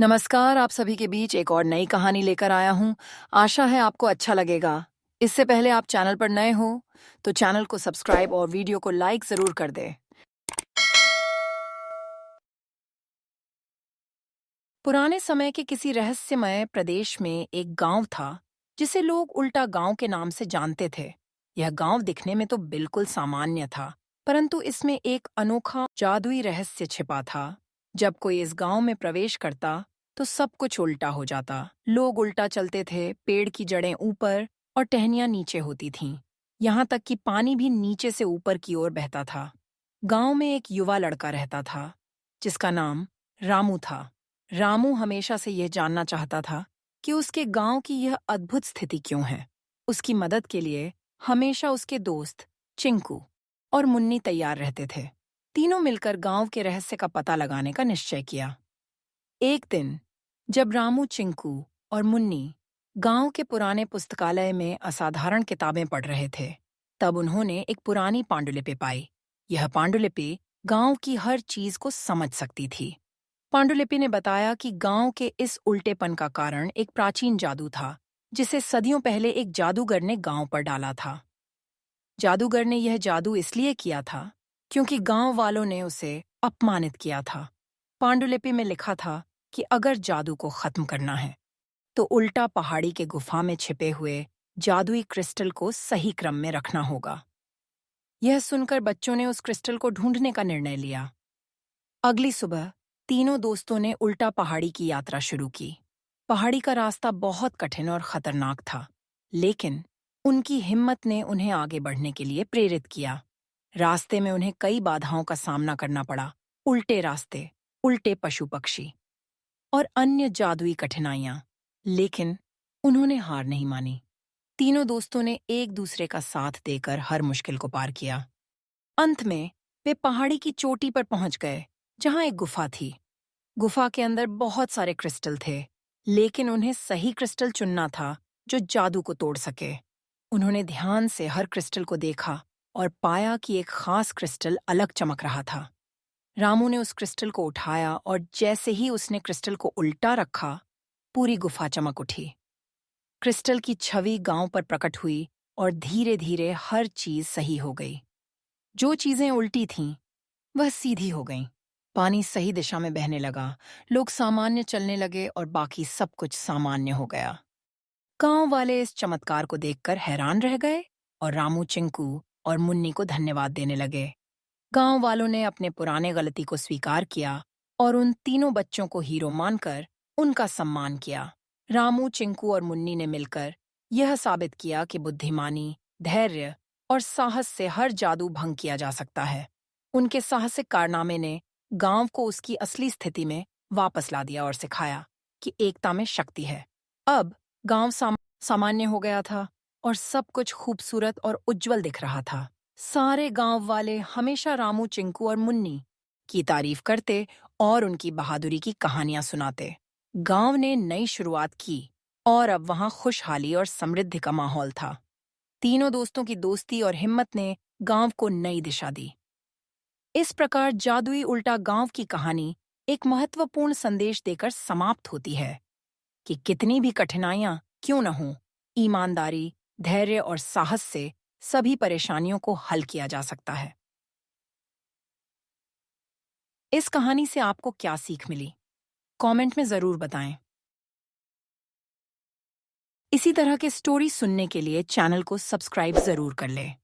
नमस्कार, आप सभी के बीच एक और नई कहानी लेकर आया हूँ। आशा है आपको अच्छा लगेगा। इससे पहले आप चैनल पर नए हो, तो चैनल को सब्सक्राइब और वीडियो को लाइक ज़रूर कर दें। पुराने समय के किसी रहस्यमय प्रदेश में एक गांव था, जिसे लोग उल्टा गांव के नाम से जानते थे। यह गांव दिखने में तो बिल्कुल सामान्य था, परंतु इसमें एक अनोखा जादुई रहस्य छिपा था। जब कोई इस गांव में प्रवेश करता, तो सब कुछ उल्टा हो जाता। लोग उल्टा चलते थे, पेड़ की जड़ें ऊपर और टहनियां नीचे होती थीं। यहाँ तक कि पानी भी नीचे से ऊपर की ओर बहता था। गांव में एक युवा लड़का रहता था, जिसका नाम रामू था। रामू हमेशा से यह जानना चाहता था कि उसके गांव की यह अद्भुत स्थिति क्यों है। उसकी मदद के लिए हमेशा उसके दोस्त चिंकू और मुन्नी तैयार रहते थे। तीनों मिलकर गांव के रहस्य का पता लगाने का निश्चय किया। एक दिन जब रामू, चिंकू और मुन्नी गांव के पुराने पुस्तकालय में असाधारण किताबें पढ़ रहे थे, तब उन्होंने एक पुरानी पांडुलिपि पाई। यह पांडुलिपि गांव की हर चीज को समझ सकती थी। पांडुलिपि ने बताया कि गांव के इस उल्टेपन का कारण एक प्राचीन जादू था, जिसे सदियों पहले एक जादूगर ने गांव पर डाला था। जादूगर ने यह जादू इसलिए किया था क्योंकि गांव वालों ने उसे अपमानित किया था। पांडुलिपि में लिखा था कि अगर जादू को खत्म करना है, तो उल्टा पहाड़ी के गुफा में छिपे हुए जादुई क्रिस्टल को सही क्रम में रखना होगा। यह सुनकर बच्चों ने उस क्रिस्टल को ढूंढने का निर्णय लिया। अगली सुबह तीनों दोस्तों ने उल्टा पहाड़ी की यात्रा शुरू की। पहाड़ी का रास्ता बहुत कठिन और खतरनाक था, लेकिन उनकी हिम्मत ने उन्हें आगे बढ़ने के लिए प्रेरित किया। रास्ते में उन्हें कई बाधाओं का सामना करना पड़ा। उल्टे रास्ते, उल्टे पशु पक्षी और अन्य जादुई कठिनाइयां, लेकिन उन्होंने हार नहीं मानी। तीनों दोस्तों ने एक दूसरे का साथ देकर हर मुश्किल को पार किया। अंत में वे पहाड़ी की चोटी पर पहुंच गए, जहां एक गुफा थी। गुफा के अंदर बहुत सारे क्रिस्टल थे, लेकिन उन्हें सही क्रिस्टल चुनना था जो जादू को तोड़ सके। उन्होंने ध्यान से हर क्रिस्टल को देखा और पाया कि एक खास क्रिस्टल अलग चमक रहा था। रामू ने उस क्रिस्टल को उठाया और जैसे ही उसने क्रिस्टल को उल्टा रखा, पूरी गुफा चमक उठी। क्रिस्टल की छवि गांव पर प्रकट हुई और धीरे धीरे हर चीज सही हो गई। जो चीजें उल्टी थीं, वह सीधी हो गईं। पानी सही दिशा में बहने लगा, लोग सामान्य चलने लगे और बाकी सब कुछ सामान्य हो गया। गांव वाले इस चमत्कार को देखकर हैरान रह गए और रामू, चिंकू और मुन्नी को धन्यवाद देने लगे। गांव वालों ने अपने पुराने गलती को स्वीकार किया और उन तीनों बच्चों को हीरो मानकर उनका सम्मान किया। रामू, चिंकू और मुन्नी ने मिलकर यह साबित किया कि बुद्धिमानी, धैर्य और साहस से हर जादू भंग किया जा सकता है। उनके साहसिक कारनामे ने गांव को उसकी असली स्थिति में वापस ला दिया और सिखाया कि एकता में शक्ति है। अब गांव सामान्य हो गया था और सब कुछ खूबसूरत और उज्जवल दिख रहा था। सारे गांव वाले हमेशा रामू, चिंकू और मुन्नी की तारीफ करते और उनकी बहादुरी की कहानियां सुनाते। गांव ने नई शुरुआत की और अब वहां खुशहाली और समृद्धि का माहौल था। तीनों दोस्तों की दोस्ती और हिम्मत ने गांव को नई दिशा दी। इस प्रकार जादुई उल्टा गांव की कहानी एक महत्वपूर्ण संदेश देकर समाप्त होती है कि कितनी भी कठिनाइयां क्यों न हों, ईमानदारी, धैर्य और साहस से सभी परेशानियों को हल किया जा सकता है। इस कहानी से आपको क्या सीख मिली? कमेंट में जरूर बताएं। इसी तरह के स्टोरी सुनने के लिए चैनल को सब्सक्राइब जरूर कर लें।